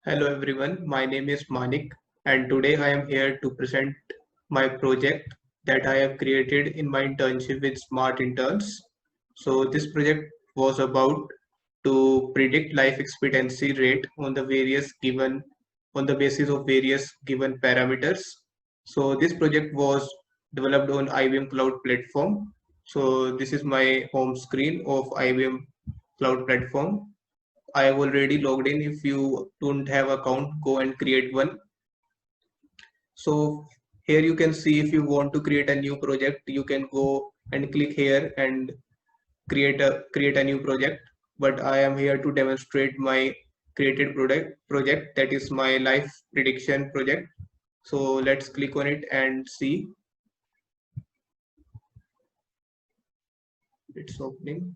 Hello everyone, my name is Manik and today I am here to present my project that I have created in my internship with Smart Interns. So this project was about to predict life expectancy rate on the basis of various given parameters. So this project was developed on IBM Cloud Platform. So this is my home screen of IBM Cloud Platform. I have already logged in. If you don't have account, go and create one. So here you can see if you want to create a new project, you can go and click here and create a new project. But I am here to demonstrate my created project that is my life prediction project. So let's click on it and see. It's opening.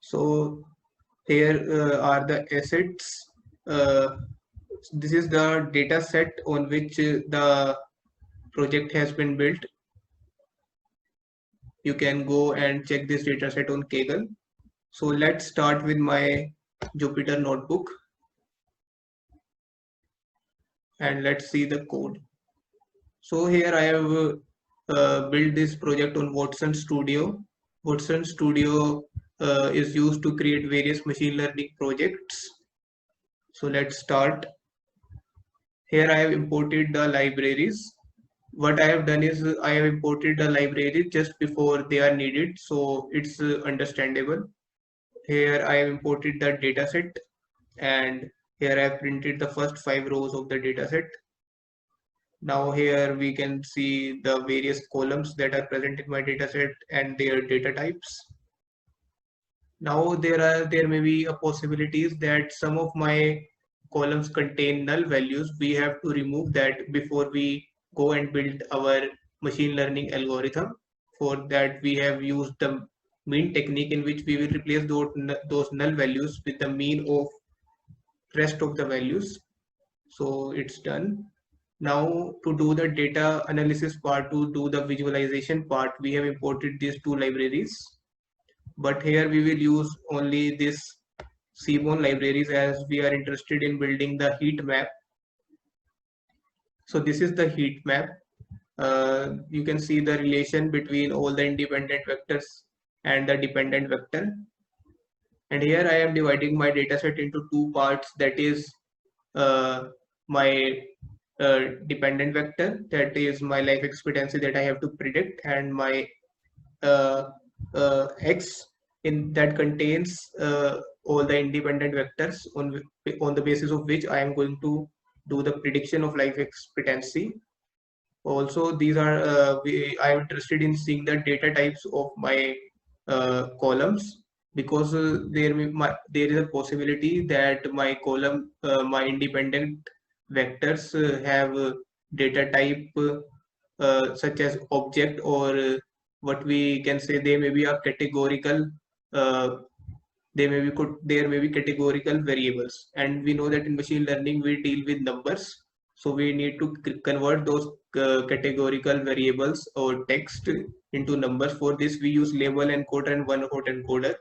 So here are the assets. This is the data set on which the project has been built. You can go and check this data set on Kaggle. So let's start with my Jupyter notebook and let's see the code. So here I have built this project on Watson Studio. Watson Studio is used to create various machine learning projects. So let's start. Here I have imported the libraries. What I have done is I have imported the libraries just before they are needed, so it's understandable. Here I have imported the dataset, and here I have printed the first 5 rows of the dataset. Now here we can see the various columns that are present in my dataset and their data types. Now there may be a possibilities that some of my columns contain null values. We have to remove that before we go and build our machine learning algorithm. For that we have used the mean technique, in which we will replace those null values with the mean of rest of the values. So it's done. Now to do the data analysis part, to do the visualization part, we have imported these two libraries. But here we will use only this Seaborn libraries as we are interested in building the heat map. So this is the heat map. You can see the relation between all the independent vectors and the dependent vector. And here I am dividing my dataset into two parts. That is my dependent vector, that is my life expectancy that I have to predict, and my uh, x in that contains all the independent vectors on the basis of which I am going to do the prediction of life expectancy. Also, these are I am interested in seeing the data types of my columns, because there is a possibility that my independent vectors have data type such as object, or what we can say, they may be a categorical uh, there may be categorical variables, and we know that in machine learning we deal with numbers, so we need to convert those categorical variables or text into numbers. For this we use label encoder and one hot encoder.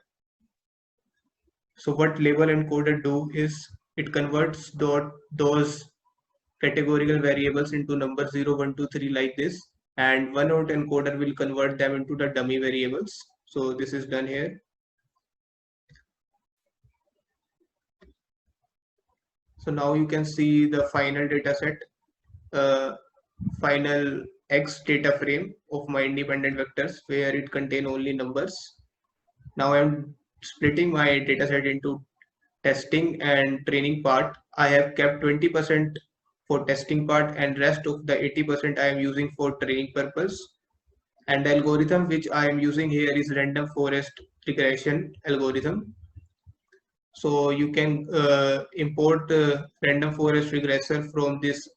So what label encoder do is it converts those categorical variables into numbers 0, 1, 2, 3 like this, and one hot encoder will convert them into the dummy variables. So this is done here. So now you can see the final data set, final X data frame of my independent vectors, where it contain only numbers. Now I'm splitting my data set into testing and training part. I have kept 20% for testing part, and rest of the 80% I am using for training purpose. And the algorithm which I am using here is random forest regression algorithm. So you can import random forest regressor from this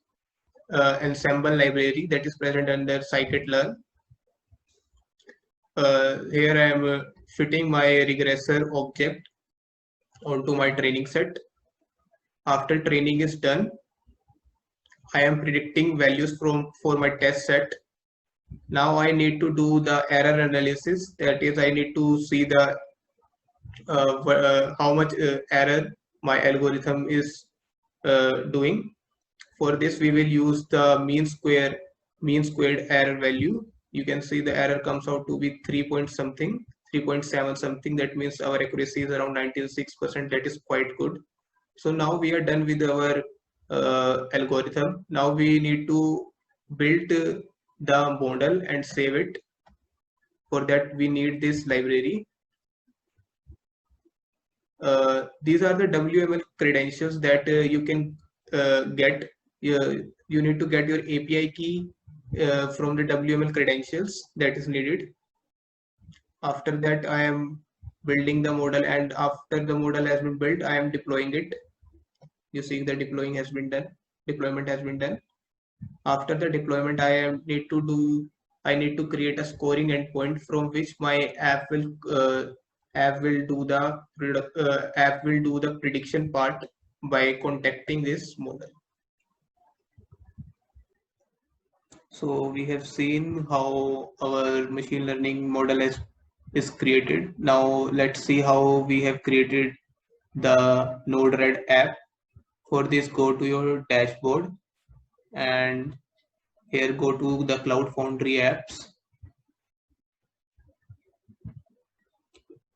ensemble library that is present under scikit-learn. here I am fitting my regressor object onto my training set. After training is done, I am predicting values for my test set. Now I need to do the error analysis. That is, I need to see the how much error my algorithm is doing. For this, we will use the mean squared error value. You can see the error comes out to be 3 point something, 3.7 something. That means our accuracy is around 96%. That is quite good. So now we are done with our algorithm. Now we need to build the model and save it. For that, we need this library. These are the WML credentials that you can get. You need to get your API key from the WML credentials that is needed. After that, I am building the model, and after the model has been built, I am deploying it. You see the deployment has been done. After the deployment, I need to create a scoring endpoint from which my app will do the prediction part by contacting this model. So we have seen how our machine learning model is created. Now let's see how we have created the Node-RED app. For this, go to your dashboard and here go to the Cloud Foundry apps.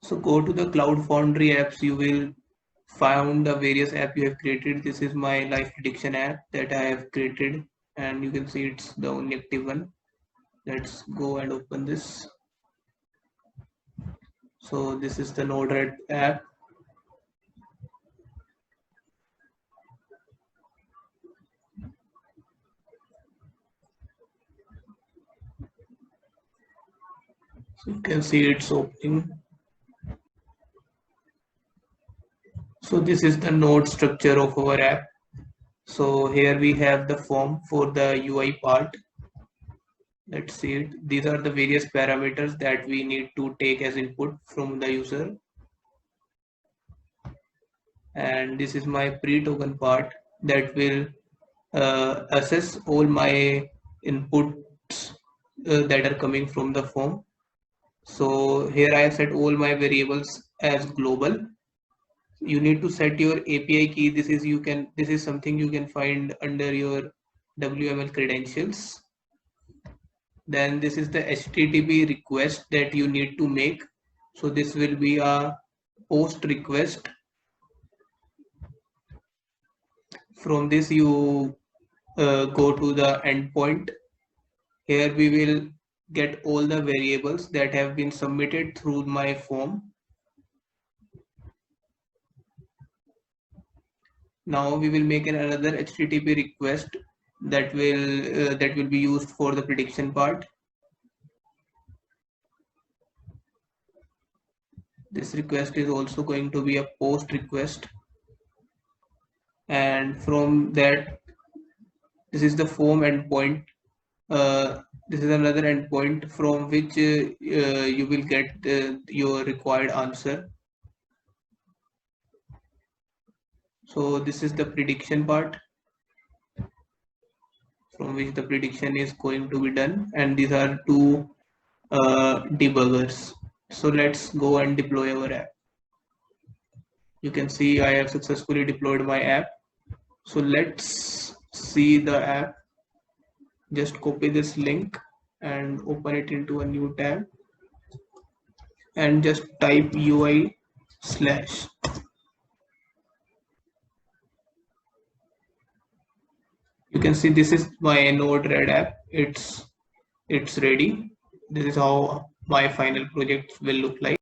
So go to the Cloud Foundry apps, you will find the various app you have created. This is my life prediction app that I have created, and you can see it's the only active one. Let's go and open this. So this is the Node-RED app. So you can see it's opening. So this is the node structure of our app. So here we have the form for the UI part. Let's see it. These are the various parameters that we need to take as input from the user. And this is my pre-token part that will assess all my inputs that are coming from the form. So here I have set all my variables as global. You need to set your API key. This is something you can find under your WML credentials. Then this is the HTTP request that you need to make. So this will be a post request. From this you go to the endpoint. Here we will get all the variables that have been submitted through my form. Now we will make another HTTP request that will be used for the prediction part. This request is also going to be a post request, and from that, this is the form endpoint. This is another endpoint from which you will get your required answer. So this is the prediction part from which the prediction is going to be done, and these are two debuggers. So let's go and deploy our app. You can see I have successfully deployed my app. So let's see the app. Just copy this link and open it into a new tab and just type UI/. You can see this is my Node-RED app. It's ready. This is how my final project will look like.